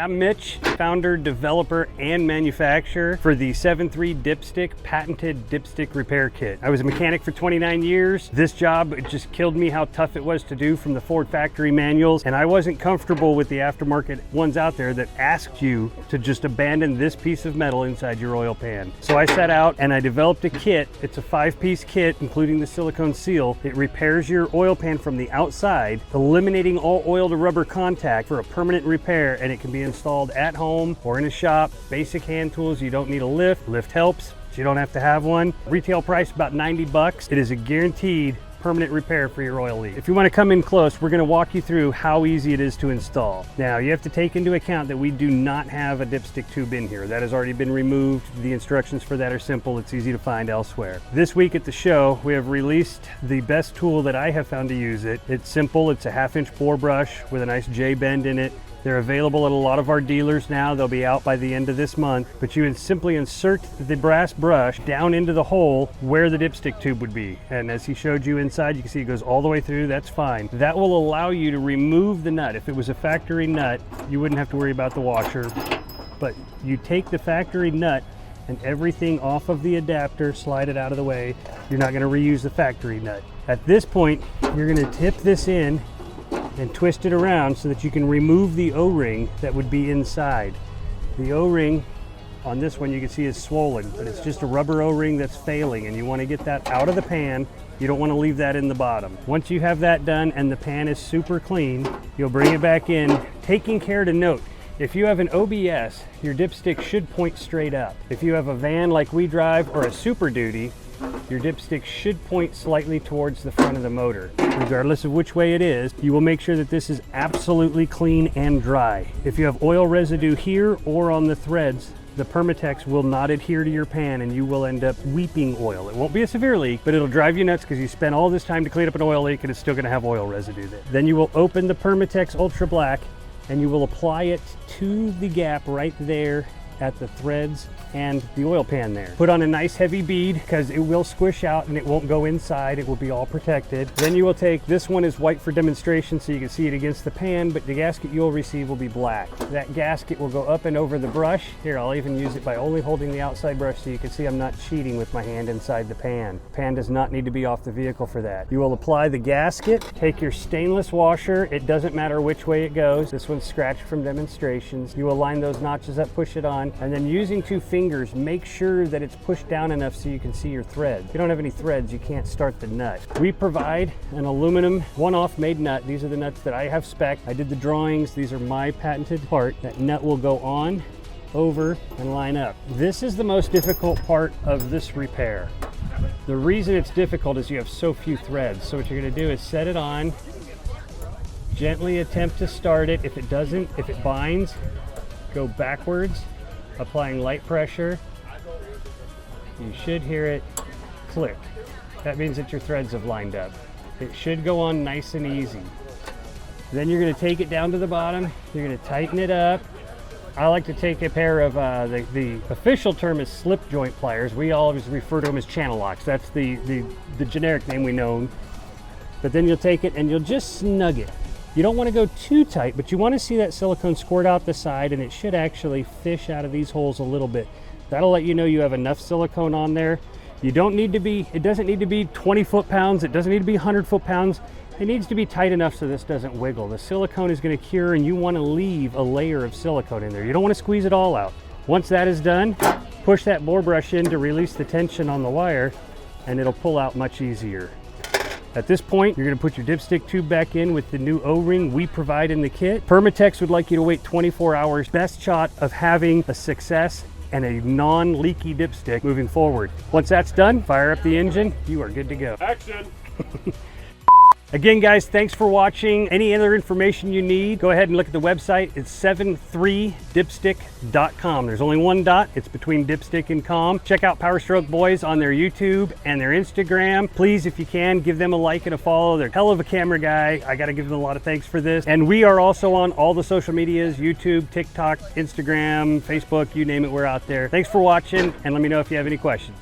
I'm Mitch, founder, developer, and manufacturer for the 7.3 Dipstick patented dipstick repair kit. I was a mechanic for 29 years. This job, it just killed me how tough it was to do from the Ford factory manuals, and I wasn't comfortable with the aftermarket ones out there that asked you to just abandon this piece of metal inside your oil pan. So I set out and I developed a kit. It's a 5-piece kit, including the silicone seal. It repairs your oil pan from the outside, eliminating all oil to rubber contact for a permanent repair, and it can be installed at home or in a shop. Basic hand tools, you don't need a lift. Lift helps, so you don't have to have one. Retail price about 90 bucks. It is a guaranteed permanent repair for your oil leak. If you want to come in close, we're going to walk you through how easy it is to install. Now, you have to take into account that we do not have a dipstick tube in here. That has already been removed. The instructions for that are simple. It's easy to find elsewhere. This week at the show, we have released the best tool that I have found to use it. It's simple. It's a 1/2-inch bore brush with a nice J bend in it. They're available at a lot of our dealers now. They'll be out by the end of this month. But you would simply insert the brass brush down into the hole where the dipstick tube would be. And as he showed you inside, you can see it goes all the way through. That's fine. That will allow you to remove the nut. If it was a factory nut, you wouldn't have to worry about the washer. But you take the factory nut and everything off of the adapter, slide it out of the way. You're not going to reuse the factory nut. At this point, you're going to tip this in and twist it around so that you can remove the O-ring that would be inside. The O-ring on this one you can see is swollen, but it's just a rubber O-ring that's failing, and you want to get that out of the pan. You don't want to leave that in the bottom. Once you have that done and the pan is super clean, you'll bring it back in, taking care to note, if you have an OBS, your dipstick should point straight up. If you have a van like we drive or a Super Duty, your dipstick should point slightly towards the front of the motor. Regardless of which way it is, you will make sure that this is absolutely clean and dry. If you have oil residue here or on the threads, the Permatex will not adhere to your pan and you will end up weeping oil. It won't be a severe leak, but it'll drive you nuts because you spent all this time to clean up an oil leak and it's still gonna have oil residue there. Then you will open the Permatex Ultra Black and you will apply it to the gap right there at the threads and the oil pan there. Put on a nice heavy bead because it will squish out and it won't go inside. It will be all protected. Then you will take, this one is white for demonstration so you can see it against the pan, but the gasket you'll receive will be black. That gasket will go up and over the brush. Here, I'll even use it by only holding the outside brush so you can see I'm not cheating with my hand inside the pan. The pan does not need to be off the vehicle for that. You will apply the gasket, take your stainless washer. It doesn't matter which way it goes. This one's scratched from demonstrations. You will line those notches up, push it on, and then using 2 fingers, make sure that it's pushed down enough so you can see your thread. If you don't have any threads, you can't start the nut. We provide an aluminum one-off made nut. These are the nuts that I have spec'd. I did the drawings. These are my patented part. That nut will go on, over, and line up. This is the most difficult part of this repair. The reason it's difficult is you have so few threads. So what you're gonna do is set it on, gently attempt to start it. If it doesn't, if it binds, go backwards, applying light pressure. You should hear it click. That means that your threads have lined up. It should go on nice and easy. Then you're going to take it down to the bottom. You're going to tighten it up. I like to take a pair of, the official term is slip joint pliers. We always refer to them as channel locks. That's the generic name we know. But then you'll take it and you'll just snug it. You don't want to go too tight, but you want to see that silicone squirt out the side, and it should actually fish out of these holes a little bit. That'll let you know you have enough silicone on there. You don't need to be, it doesn't need to be 20 foot-pounds. It doesn't need to be 100 foot-pounds. It needs to be tight enough so this doesn't wiggle. The silicone is going to cure, and you want to leave a layer of silicone in there. You don't want to squeeze it all out. Once that is done, push that bore brush in to release the tension on the wire, and it'll pull out much easier. At this point, you're going to put your dipstick tube back in with the new O-ring we provide in the kit. Permatex would like you to wait 24 hours. Best shot of having a success and a non-leaky dipstick moving forward. Once that's done, fire up the engine. You are good to go. Action! Again, guys, thanks for watching. Any other information you need, go ahead and look at the website. It's 73dipstick.com. There's only one dot. It's between dipstick and com. Check out Powerstroke Boys on their YouTube and their Instagram. Please, if you can, give them a like and a follow. They're a hell of a camera guy. I got to give them a lot of thanks for this. And we are also on all the social medias, YouTube, TikTok, Instagram, Facebook, you name it, we're out there. Thanks for watching, and let me know if you have any questions.